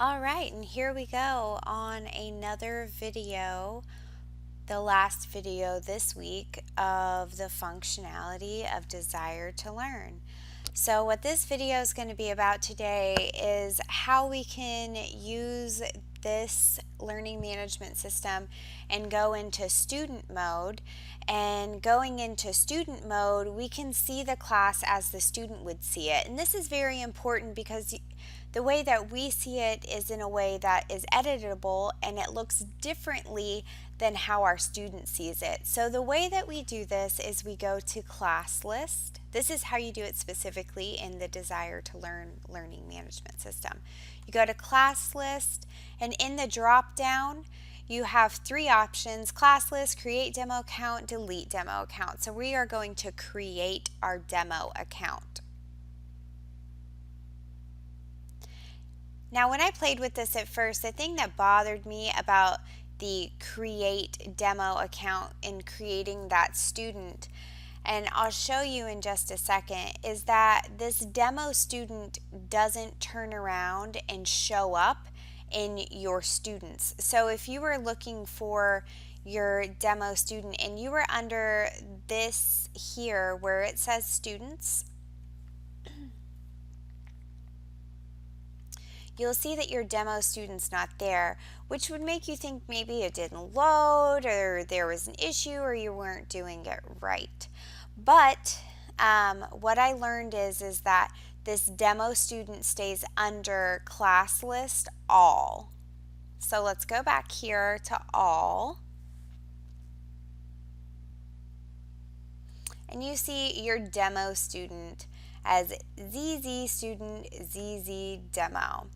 All right, and here we go on another video, the last video this week of the functionality of desire to learn. So what this video is going to be about today is how we can use this learning management system and go into student mode. And going into student mode, we can see the class as the student would see it. And this is very important because the way that we see it is in a way that is editable and it looks differently than how our student sees it. So the way that we do this is we go to class list. This is how you do it specifically in the Desire to Learn learning management system. You go to class list, and in the drop down you have three options: class list, create demo account, delete demo account. So we are going to create our demo account. Now, when I played with this at first, the thing that bothered me about the create demo account and creating that student, and I'll show you in just a second, is that this demo student doesn't turn around and show up in your students. So if you were looking for your demo student and you were under this here where it says students, you'll see that your demo student's not there, which would make you think maybe it didn't load or there was an issue or you weren't doing it right. But what I learned is that this demo student stays under class list all. So let's go back here to all. And you see your demo student as ZZ student ZZ demo.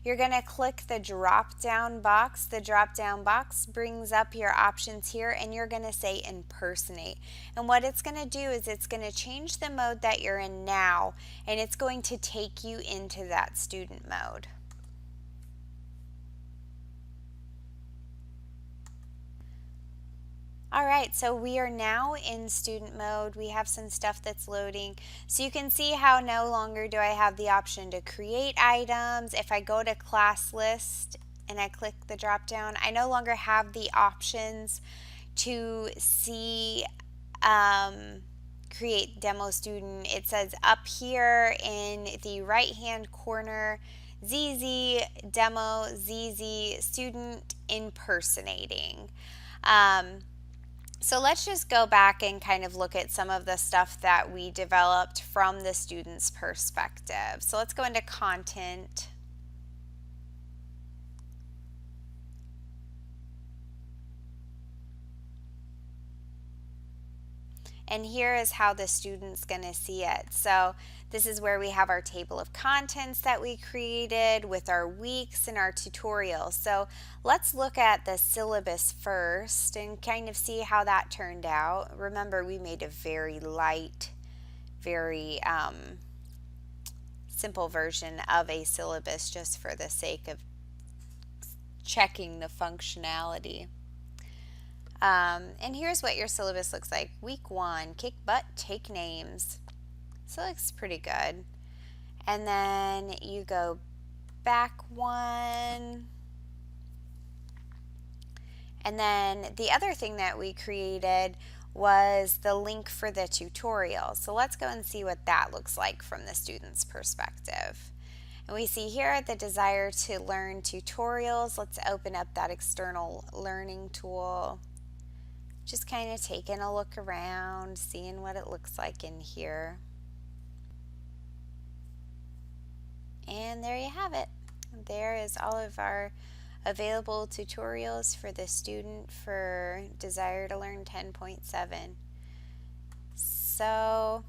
You're going to click the drop down box. The drop down box brings up your options here and you're going to say impersonate. And what it's going to do is it's going to change the mode that you're in now and it's going to take you into that student mode. All right, so we are now in student mode. We have some stuff that's loading. So you can see how no longer do I have the option to create items. If I go to class list and I click the drop down, I no longer have the options to see create demo student. It says up here in the right hand corner, ZZ demo, ZZ student impersonating. So let's just go back and kind of look at some of the stuff that we developed from the student's perspective. So let's go into content. And here is how the student's going to see it. So this is where we have our table of contents that we created with our weeks and our tutorials. So let's look at the syllabus first and kind of see how that turned out. Remember, we made a very light, very simple version of a syllabus just for the sake of checking the functionality. And here's what your syllabus looks like. Week 1, kick butt, take names. So it looks pretty good. And then you go back one. And then the other thing that we created was the link for the tutorial. So let's go and see what that looks like from the student's perspective. And we see here the Desire to Learn tutorials. Let's open up that external learning tool. Just kind of taking a look around, seeing what it looks like in here. And there you have it. There is all of our available tutorials for the student for Desire to Learn 10.7. So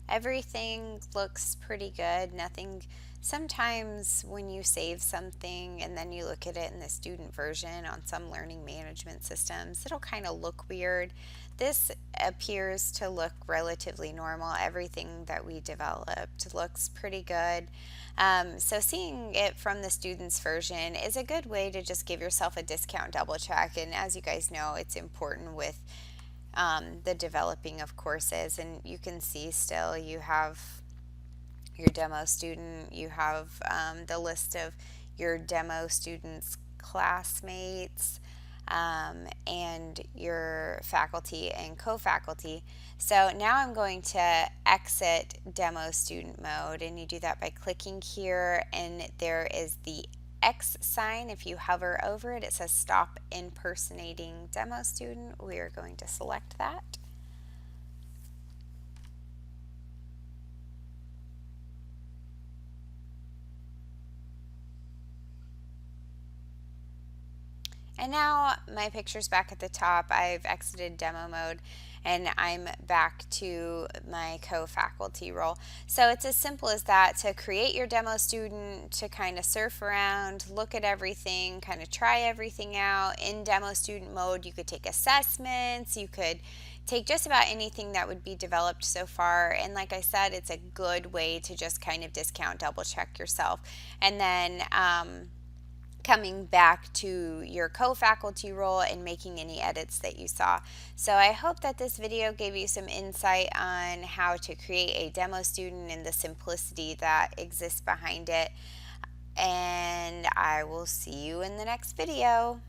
everything looks pretty good. Nothing. Sometimes when you save something and then you look at it in the student version on some learning management systems, it'll kind of look weird. This appears to look relatively normal. Everything that we developed looks pretty good. So seeing it from the student's version is a good way to just give yourself a discount double check. And as you guys know, it's important with the developing of courses, and you can see still you have your demo student. You have the list of your demo students' classmates, and your faculty and co-faculty. So now I'm going to exit demo student mode, and you do that by clicking here, and there is the X sign. If you hover over it, it says stop impersonating demo student. We are going to select that. And now my picture's back at the top. I've exited demo mode and I'm back to my co-faculty role. So it's as simple as that, to create your demo student, to kind of surf around, look at everything, kind of try everything out. In demo student mode, you could take assessments, you could take just about anything that would be developed so far. And like I said, it's a good way to just kind of discount, double check yourself. And then coming back to your co-faculty role and making any edits that you saw. So I hope that this video gave you some insight on how to create a demo student and the simplicity that exists behind it. And I will see you in the next video.